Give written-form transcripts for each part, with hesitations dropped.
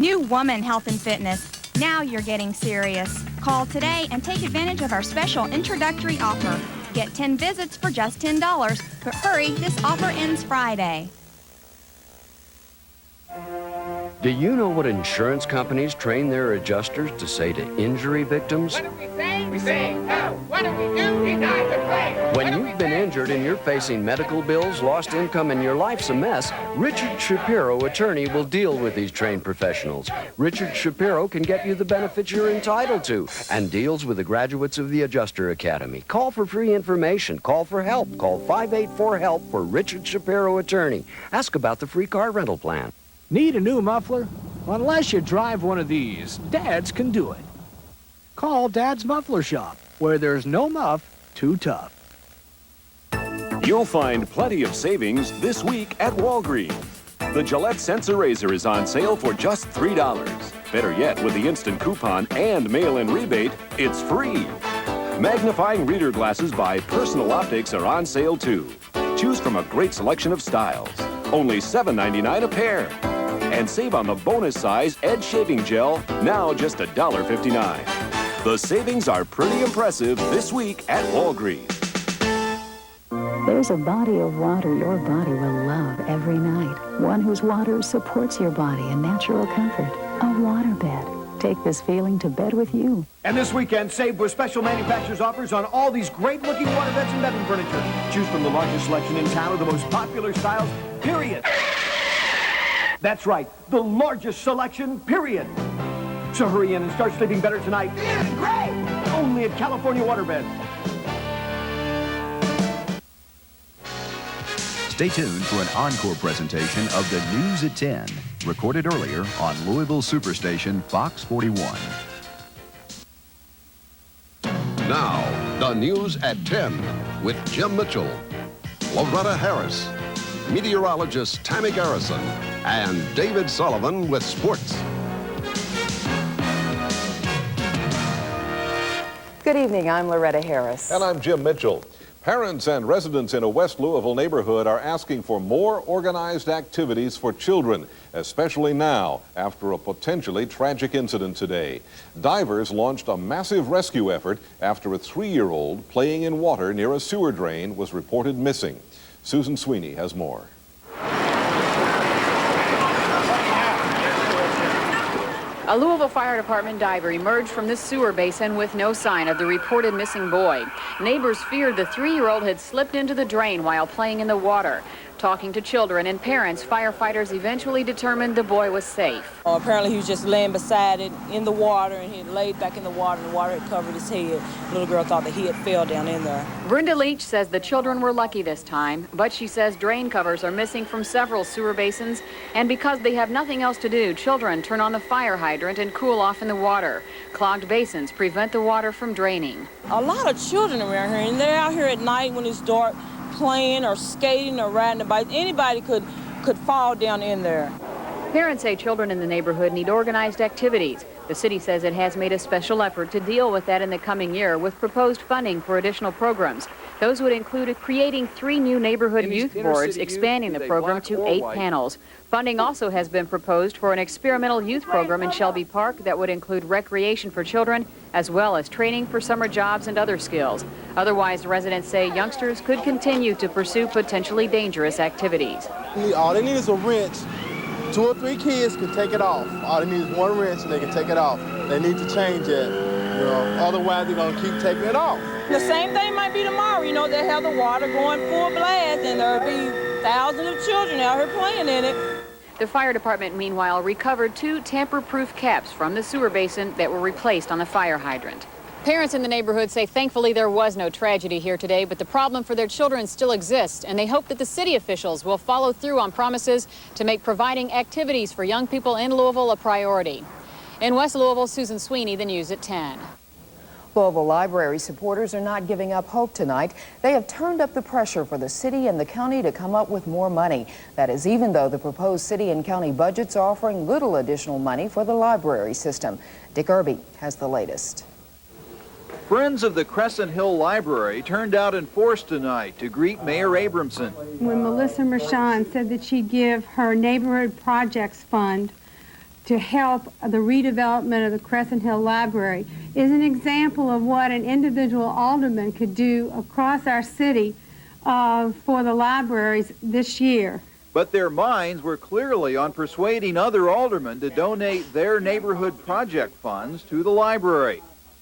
New Woman Health and Fitness. Now you're getting serious. Call today and take advantage of our special introductory offer. Get 10 visits for just $10. But hurry, this offer ends Friday. Do you know what insurance companies train their adjusters to say to injury victims? What do we say? We say no. What do we do? Deny the claim. When you've been injured and you're facing medical bills, lost income, and your life's a mess, Richard Shapero, attorney, will deal with these trained professionals. Richard Shapero can get you the benefits you're entitled to and deals with the graduates of the Adjuster Academy. Call for free information. Call for help. Call 584-HELP for Richard Shapero, attorney. Ask about the free car rental plan. Need a new muffler? Unless you drive one of these, Dad's can do it. Call Dad's Muffler Shop, where there's no muff too tough. You'll find plenty of savings this week at Walgreen. The Gillette Sensor Razor is on sale for just $3. Better yet, with the instant coupon and mail-in rebate, it's free. Magnifying reader glasses by Personal Optics are on sale too. Choose from a great selection of styles. Only $7.99 a pair. And save on the bonus size Edge Shaving Gel, now just $1.59. The savings are pretty impressive this week at Walgreens. There's a body of water your body will love every night. One whose water supports your body in natural comfort. A waterbed. Take this feeling to bed with you. And this weekend, save with special manufacturer's offers on all these great-looking waterbeds and bedding furniture. Choose from the largest selection in town of the most popular styles, period. That's right, the largest selection, period. So hurry in and start sleeping better tonight. It's great! Only at California Waterbed. Stay tuned for an encore presentation of the News at 10, recorded earlier on Louisville Superstation Fox 41. Now, the News at 10 with Jim Mitchell, Loretta Harris, meteorologist Tammy Garrison, and David Sullivan with sports. Good evening, I'm Loretta Harris. And I'm Jim Mitchell. Parents and residents in a West Louisville neighborhood are asking for more organized activities for children, especially now after a potentially tragic incident today. Divers launched a massive rescue effort after a 3-year-old playing in water near a sewer drain was reported missing. Susan Sweeney has more. A Louisville Fire Department diver emerged from this sewer basin with no sign of the reported missing boy. Neighbors feared the 3-year-old had slipped into the drain while playing in the water. Talking to children and parents, firefighters eventually determined the boy was safe. Apparently he was just laying beside it in the water, and he had laid back in the water, and the water had covered his head. The little girl thought that he had fell down in there. Brenda Leach says the children were lucky this time, but she says drain covers are missing from several sewer basins, and because they have nothing else to do, children turn on the fire hydrant and cool off in the water. Clogged basins prevent the water from draining. A lot of children around here, and they're out here at night when it's dark, playing or skating or riding a bike. Anybody could fall down in there. Parents say children in the neighborhood need organized activities. The city says it has made a special effort to deal with that in the coming year with proposed funding for additional programs. Those would include creating 3 new neighborhood youth boards, expanding the program to 8 panels. Funding also has been proposed for an experimental youth program in Shelby Park that would include recreation for children as well as training for summer jobs and other skills. Otherwise, residents say youngsters could continue to pursue potentially dangerous activities. All they need is a wrench. 2 or 3 kids can take it off. All they need is 1 wrench and they can take it off. They need to change it, otherwise they're going to keep taking it off. The same thing might be tomorrow. They have the water going full blast, and there'll be thousands of children out here playing in it. The fire department, meanwhile, recovered 2 tamper-proof caps from the sewer basin that were replaced on the fire hydrant. Parents in the neighborhood say thankfully there was no tragedy here today, but the problem for their children still exists, and they hope that the city officials will follow through on promises to make providing activities for young people in Louisville a priority. In West Louisville, Susan Sweeney, the News at 10. Louisville Library supporters are not giving up hope tonight. They have turned up the pressure for the city and the county to come up with more money. That is, even though the proposed city and county budgets are offering little additional money for the library system. Dick Irby has the latest. Friends of the Crescent Hill Library turned out in force tonight to greet Mayor Abramson. When Melissa Mershon said that she'd give her neighborhood projects fund to help the redevelopment of the Crescent Hill Library is an example of what an individual alderman could do across our city for the libraries this year. But their minds were clearly on persuading other aldermen to donate their neighborhood project funds to the library.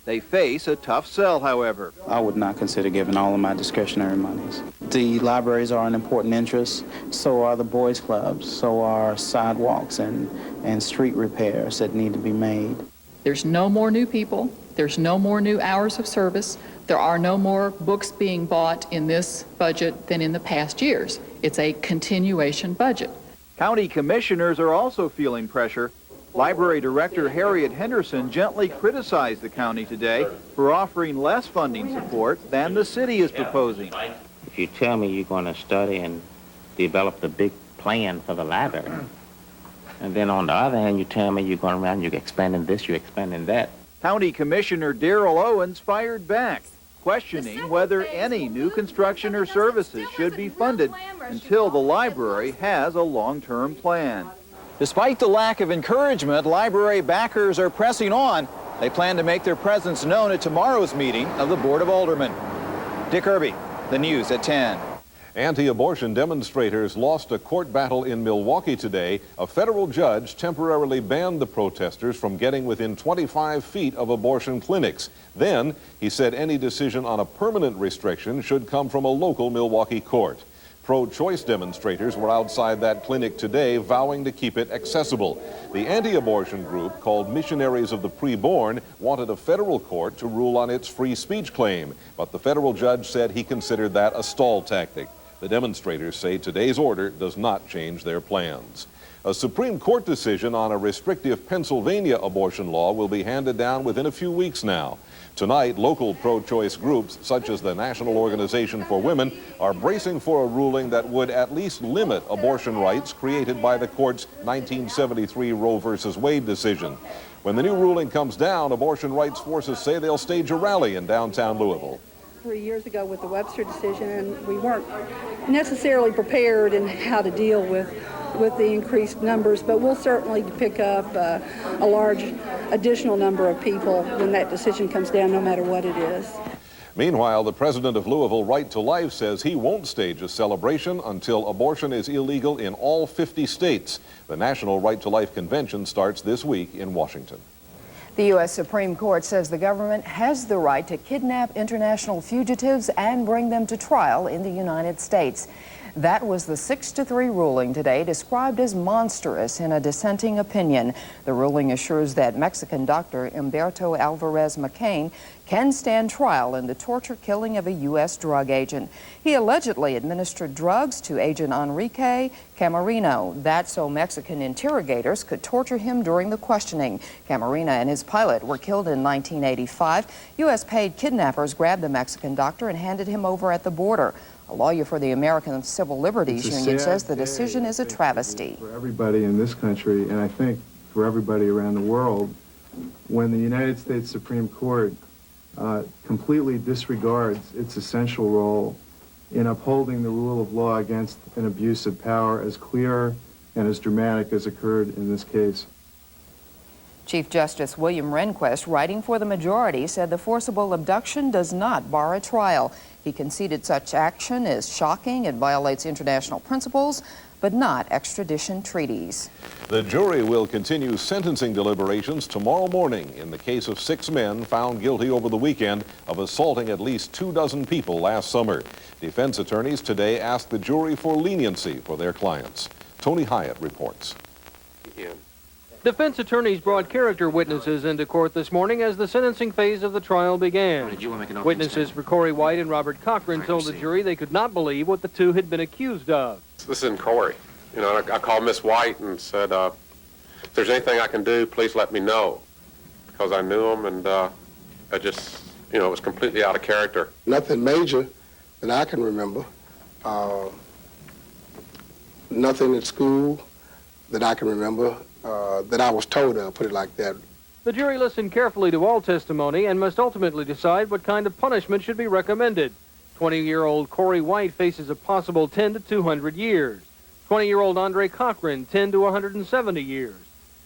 They face a tough sell, however. I would not consider giving all of my discretionary monies. The libraries are an important interest, so are the boys clubs, so are sidewalks and street repairs that need to be made. There's no more new people. There's no more new hours of service. There are no more books being bought in this budget than in the past years. It's a continuation budget. County commissioners are also feeling pressure. Library Director Harriet Henderson gently criticized the county today for offering less funding support than the city is proposing. If you tell me you're going to study and develop the big plan for the library, and then on the other hand, you tell me you're going around, you're expanding this, you're expanding that. County Commissioner Darrell Owens fired back, questioning whether any new construction or services should be funded until the library has a long-term plan. Despite the lack of encouragement, library backers are pressing on. They plan to make their presence known at tomorrow's meeting of the Board of Aldermen. Dick Irby, the news at 10. Anti-abortion demonstrators lost a court battle in Milwaukee today. A federal judge temporarily banned the protesters from getting within 25 feet of abortion clinics. Then, he said any decision on a permanent restriction should come from a local Milwaukee court. Pro-choice demonstrators were outside that clinic today vowing to keep it accessible. The anti-abortion group, called Missionaries of the Preborn, wanted a federal court to rule on its free speech claim, but the federal judge said he considered that a stall tactic. The demonstrators say today's order does not change their plans. A Supreme Court decision on a restrictive Pennsylvania abortion law will be handed down within a few weeks now. Tonight, local pro-choice groups, such as the National Organization for Women, are bracing for a ruling that would at least limit abortion rights created by the court's 1973 Roe v. Wade decision. When the new ruling comes down, abortion rights forces say they'll stage a rally in downtown Louisville. 3 years ago with the Webster decision, and we weren't necessarily prepared in how to deal with the increased numbers, but we'll certainly pick up a large additional number of people when that decision comes down, no matter what it is. Meanwhile, the president of Louisville Right to Life says he won't stage a celebration until abortion is illegal in all 50 states. The National Right to Life Convention starts this week in Washington. The U.S. Supreme Court says the government has the right to kidnap international fugitives and bring them to trial in the United States. That was the 6-3 ruling today, described as monstrous in a dissenting opinion. The ruling assures that Mexican doctor Humberto Alvarez McCain can stand trial in the torture killing of a U.S. drug agent. He allegedly administered drugs to agent Enrique Camarino. That's so Mexican interrogators could torture him during the questioning. Camarino and his pilot were killed in 1985. U.S. paid kidnappers grabbed the Mexican doctor and handed him over at the border. A lawyer for the American Civil Liberties Union says the decision is a travesty. For everybody in this country, and I think for everybody around the world, when the United States Supreme Court completely disregards its essential role in upholding the rule of law against an abuse of power as clear and as dramatic as occurred in this case. Chief Justice William Rehnquist, writing for the majority, said the forcible abduction does not bar a trial. He conceded such action is shocking, it violates international principles, but not extradition treaties. The jury will continue sentencing deliberations tomorrow morning in the case of 6 men found guilty over the weekend of assaulting at least 24 people last summer. Defense attorneys today asked the jury for leniency for their clients. Tony Hyatt reports. Defense attorneys brought character witnesses into court this morning as the sentencing phase of the trial began. Witnesses for Corey White and Robert Cochran told the jury they could not believe what the two had been accused of. This isn't Corey. You know, I called Miss White and said, if there's anything I can do, please let me know. Because I knew him and I just, you know, it was completely out of character. Nothing major that I can remember. Nothing at school that I can remember. That I was told of, put it like that. The jury listened carefully to all testimony and must ultimately decide what kind of punishment should be recommended. 20-year-old Corey White faces a possible 10 to 200 years. 20-year-old Andre Cochran, 10 to 170 years.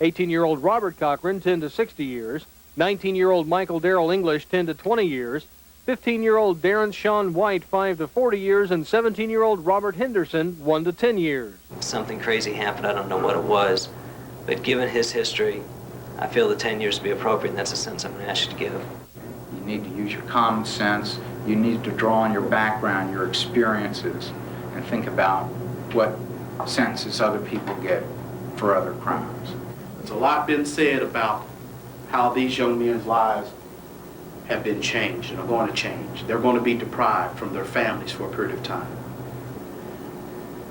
18-year-old Robert Cochran, 10 to 60 years. 19-year-old Michael Darrell English, 10 to 20 years. 15-year-old Darren Sean White, 5 to 40 years. And 17-year-old Robert Henderson, 1 to 10 years. Something crazy happened. I don't know what it was. But given his history, I feel the 10 years to be appropriate, and that's the sentence I'm going to ask you to give. You need to use your common sense. You need to draw on your background, your experiences, and think about what sentences other people get for other crimes. There's a lot been said about how these young men's lives have been changed and are going to change. They're going to be deprived from their families for a period of time.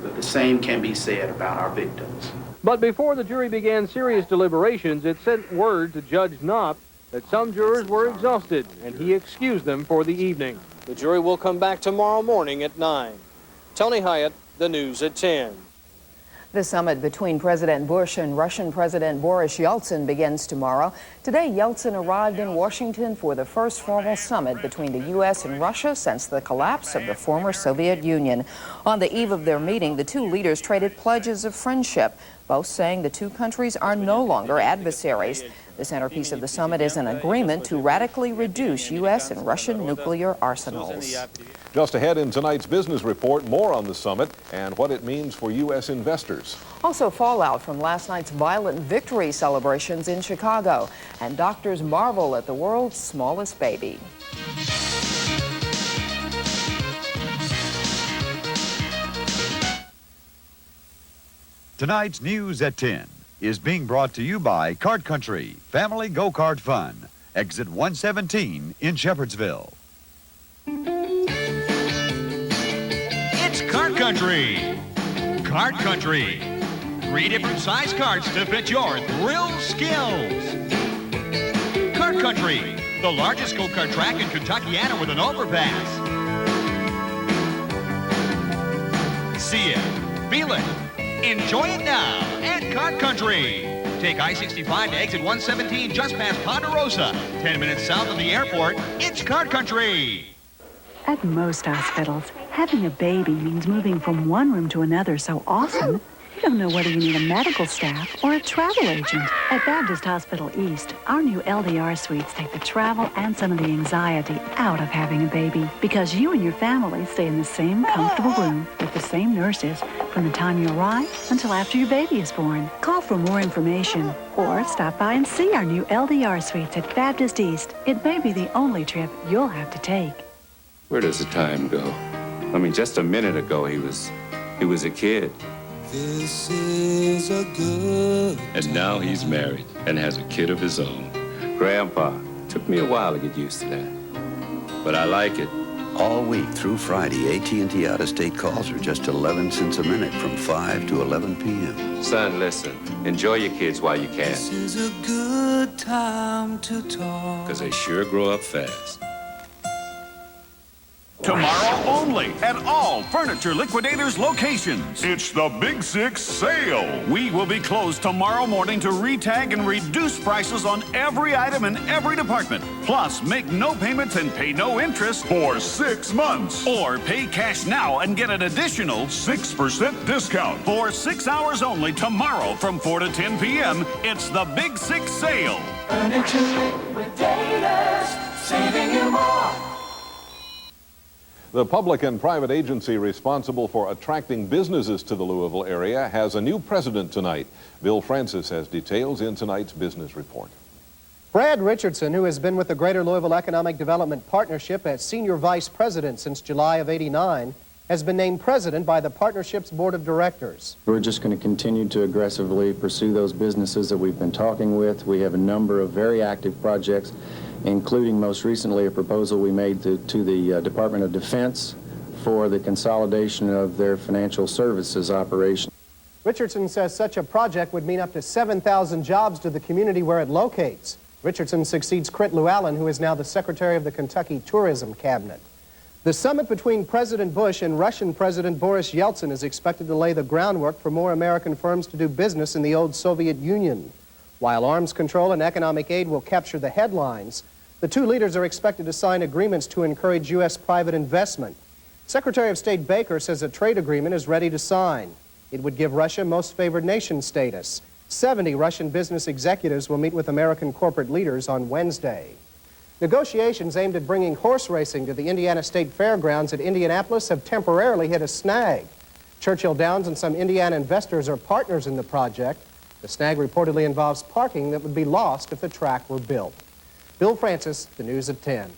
But the same can be said about our victims. But before the jury began serious deliberations, it sent word to Judge Knopp that some jurors were exhausted, and he excused them for the evening. The jury will come back tomorrow morning at 9. Tony Hyatt, the News at 10. The summit between President Bush and Russian President Boris Yeltsin begins tomorrow. Today, Yeltsin arrived in Washington for the first formal summit between the U.S. and Russia since the collapse of the former Soviet Union. On the eve of their meeting, the two leaders traded pledges of friendship, both saying the two countries are no longer adversaries. The centerpiece of the summit is an agreement to radically reduce U.S. and Russian nuclear arsenals. Just ahead in tonight's business report, more on the summit and what it means for U.S. investors. Also fallout from last night's violent victory celebrations in Chicago. And doctors marvel at the world's smallest baby. Tonight's News at 10 is being brought to you by Kart Country, Family Go-Kart Fun, Exit 117 in Shepherdsville. It's Kart Country. Kart Country. 3 different size karts to fit your thrill skills. Kart Country, the largest go-kart track in Kentuckiana with an overpass. See it, feel it, enjoy it now at Kart Country. Take I-65 to exit 117 just past Ponderosa. 10 minutes south of the airport, it's Kart Country. At most hospitals, having a baby means moving from one room to another so often, you don't know whether you need a medical staff or a travel agent. At Baptist Hospital East, our new LDR suites take the travel and some of the anxiety out of having a baby because you and your family stay in the same comfortable room with the same nurses from the time you arrive until after your baby is born. Call for more information or stop by and see our new LDR suites at Baptist East. It may be the only trip you'll have to take. Where does the time go? I mean, just a minute ago, he was a kid. This is a good And now he's married and has a kid of his own. Grandpa, took me a while to get used to that. But I like it. All week through Friday, AT&T out-of-state calls are just 11 cents a minute from 5 to 11 p.m. Son, listen, enjoy your kids while you can. This is a good time to talk. Because they sure grow up fast. Tomorrow only at all Furniture Liquidators locations. It's the Big Six sale. We will be closed tomorrow morning to retag and reduce prices on every item in every department. Plus, make no payments and pay no interest for 6 months. Or pay cash now and get an additional 6% discount. For 6 hours only tomorrow from 4 to 10 p.m., it's the Big Six sale. Furniture Liquidators, saving you more. The public and private agency responsible for attracting businesses to the Louisville area has a new president tonight. Bill Francis has details in tonight's business report. Brad Richardson, who has been with the Greater Louisville Economic Development Partnership as Senior Vice President since July of '89, has been named President by the Partnership's Board of Directors. We're just going to continue to aggressively pursue those businesses that we've been talking with. We have a number of very active projects, including most recently a proposal we made to the Department of Defense for the consolidation of their financial services operation. Richardson says such a project would mean up to 7,000 jobs to the community where it locates. Richardson succeeds Crit Llewellyn, who is now the Secretary of the Kentucky Tourism Cabinet. The summit between President Bush and Russian President Boris Yeltsin is expected to lay the groundwork for more American firms to do business in the old Soviet Union. While arms control and economic aid will capture the headlines, the two leaders are expected to sign agreements to encourage U.S. private investment. Secretary of State Baker says a trade agreement is ready to sign. It would give Russia most favored nation status. 70 Russian business executives will meet with American corporate leaders on Wednesday. Negotiations aimed at bringing horse racing to the Indiana State Fairgrounds at Indianapolis have temporarily hit a snag. Churchill Downs and some Indiana investors are partners in the project. The snag reportedly involves parking that would be lost if the track were built. Bill Francis, the News at 10.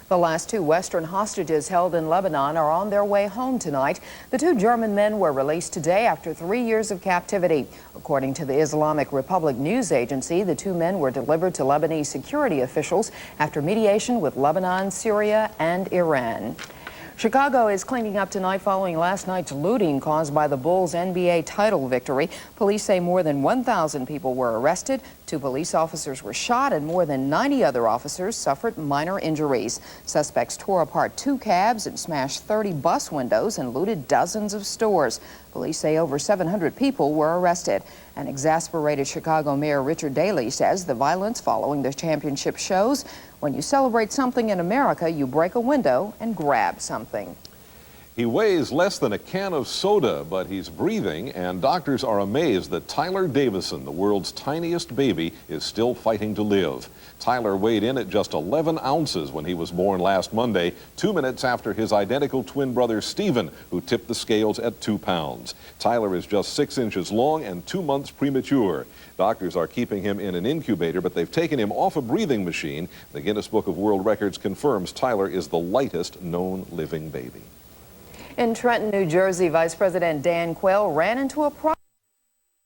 The last 2 Western hostages held in Lebanon are on their way home tonight. The 2 German men were released today after 3 years of captivity. According to the Islamic Republic news agency, the 2 men were delivered to Lebanese security officials after mediation with Lebanon, Syria, and Iran. Chicago is cleaning up tonight following last night's looting caused by the Bulls' NBA title victory. Police say more than 1,000 people were arrested, 2 police officers were shot, and more than 90 other officers suffered minor injuries. Suspects tore apart 2 cabs and smashed 30 bus windows and looted dozens of stores. Police say over 700 people were arrested. An exasperated Chicago Mayor Richard Daley says the violence following the championship shows when you celebrate something in America, you break a window and grab something. He weighs less than a can of soda, but he's breathing, and doctors are amazed that Tyler Davison, the world's tiniest baby, is still fighting to live. Tyler weighed in at just 11 ounces when he was born last Monday, 2 minutes after his identical twin brother Stephen, who tipped the scales at 2 pounds. Tyler is just 6 inches long and 2 months premature. Doctors are keeping him in an incubator, but they've taken him off a breathing machine. The Guinness Book of World Records confirms Tyler is the lightest known living baby. In Trenton, New Jersey, Vice President Dan Quayle ran into a problem.